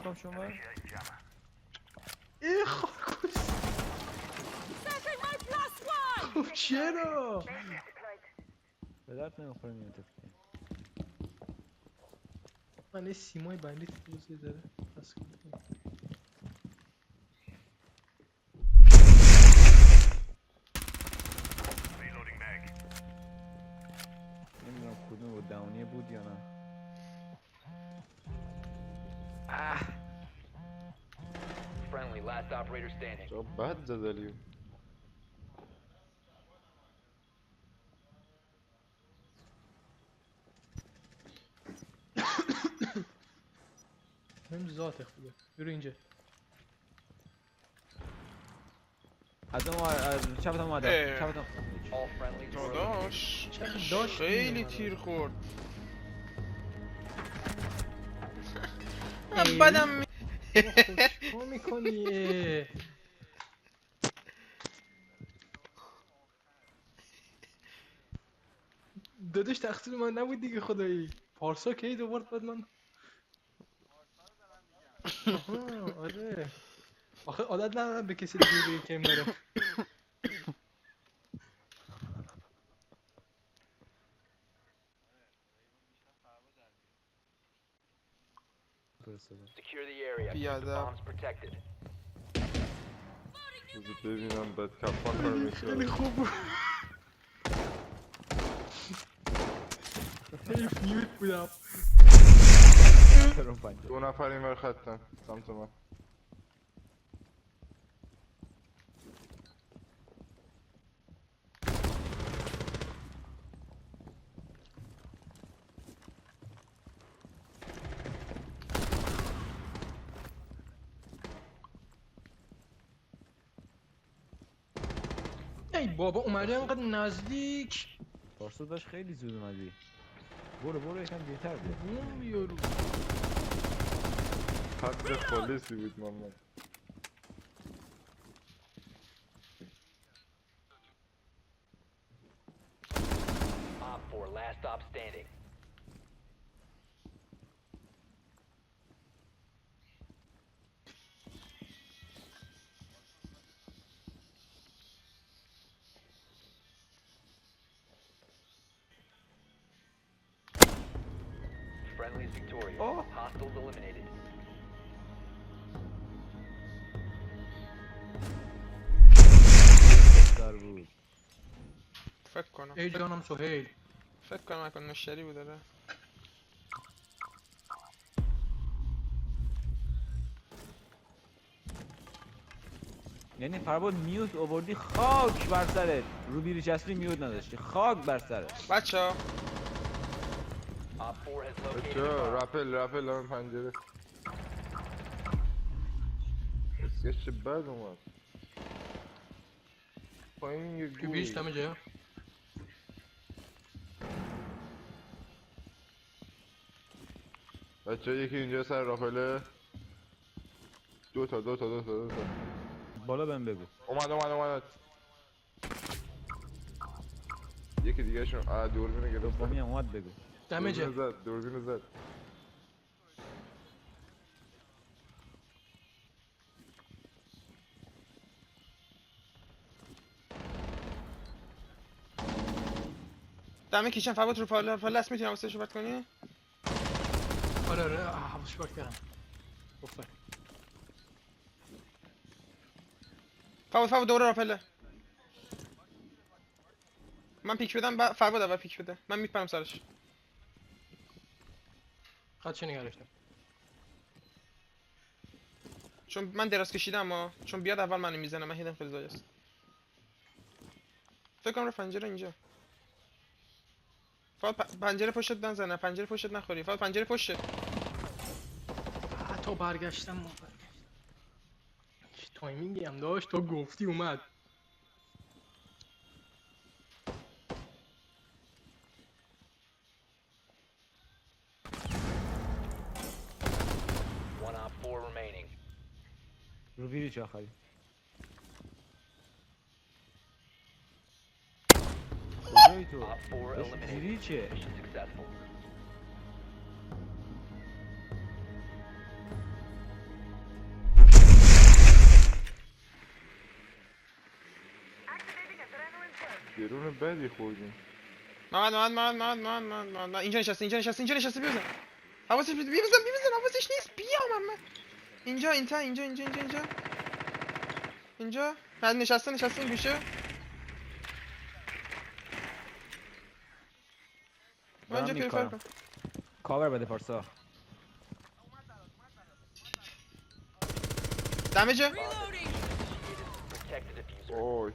میخوام شما ای خاکوس خب چرا؟ به درد نمیخوره نیمت که من این سیمای بندی توزی داره بس کنم نمیدونم کدوم بود داونیه بود یا نه Friendly, last operator standing. جا بد زدلیو. من ذات خوبه برو اینجا از اون چپت هم اومدم چپت هم All friendlies were داداش داشت خیلی تیر خورد. ای. بدم می- چیکار میکنی؟ داداش تقصیر من نبود دیگه خدایی پارسا کی دوباره بعد من آها آره آخه عادت ندارم به کسی دیگه بگه که داره secure the area. Keep the بیادب. bombs protected. بذار ببینم بعد کفان کنم خیلی خوب بود حیف میوت بودم دو نفر این ور خطن سمت من. ای بابا اومده انقدر نزدیک پارسا داشت خیلی زود اومدی برو یکم دیرتر بیا بوم یارو حد خالصی بود محمد. Op 4, last stop standing. Friendlies victorious. Oh. Hostiles eliminated. دار بود فکر کنم ای جانم سهیل فکر کنم اکن مشتری بود داره. یعنی فرباد میوت آوردی خاک بر سرت رو بیری چسبی میوت نداشتی خاک بر سرت بچه ها Op 4 has located a بچه bomb. رپل هم پنجره اسکش چه بد اومد پایین یه تو بیش گوی دمه جا بچه یکی اینجا سر راپله دو تا بالا بهم بگو اومد یکی دیگه شون دوربینو گرفت دومی هم اومد بگو دمه جا دوربینو زد دمه کیچن فوت رو پالاس میتونی واسه صحبت کنی؟ آره حواسش باک کردم بفر فوت دوره راپله. من پیک بدم فوت اول پیک بده من میپرم سرش. خدشه نگرفتم چون من دراز کشیدم اما چون بیاد اول منو میزنه من هیدم خیلی زایست. فکر کنم رو پنجره اینجا. فقط پنجره پشتت نزنه پنجره پشتت نخوری فقط پنجره پشتت. تا برگشتم چه تایمینگی هم داشت تا گفتی اومد One Op 4 remaining. رو بیری چه آخری کجایی تو Op 4 داشت eliminated. بیری چه Mission successful. درون بدی خوردیم. محمد اینجا نشسته بیا بزن. حواسش بیا بزن حواسش نیست بیا محمد. اینجا بعد نشسته این گوشه. من اینجا پیرفر کن. کاور بده پارسا. دمیجه. Protect the diffuser. اوی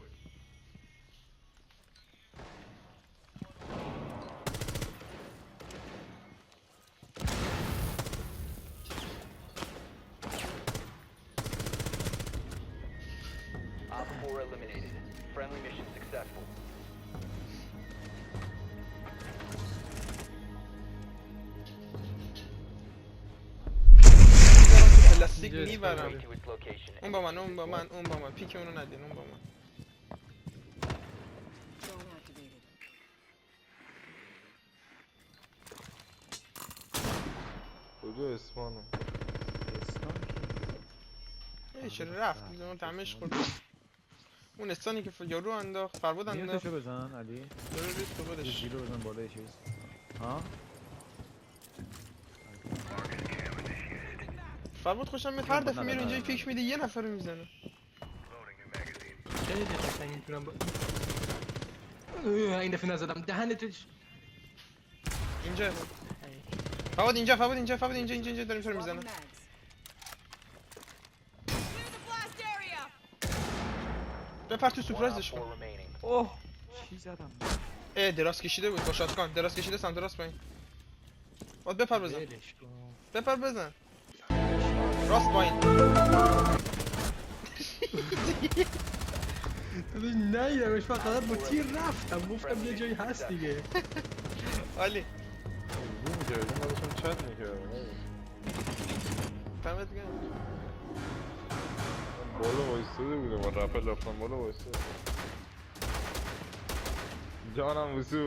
Op 4 eliminated. Friendly mission successful. پلاستیک اینجا میبرم. Way to its location. اون با من پیک اونو ندین اون با من. کجا اسمانه؟ چرا رفت اون تمش خورد. اون استانی که یارو انداخت فربود انداخت. میوتشو بزن علی. یارو ریسک تو خودش. زیرو بزن بالای چیز. ها؟ فربود خوشم میاد هر دفعه میره اینجا پیک میده یه نفر رو میزنه. خیلی قشنگ میتونم با این دفعه نزدم دهنتش. اینجا فواد اینجا داریم تو رو میزنه. بپر تو One سورپرایزش op 4 کن. remaining. اوه چی زدم؟ دراز کشیده بود با شاتگان دراز کشیده سمت راست پایین. باید بپر بزن. راست پایین. نه یارش فقط با تیر رفتم گفتم یه جایی هست دیگه. عالی. زوم میکردیم ما داشتم چت میکردم. دمت گرم. بالا وایستاده بودم با رپل رفتم بالا وایستاده. جانم وسو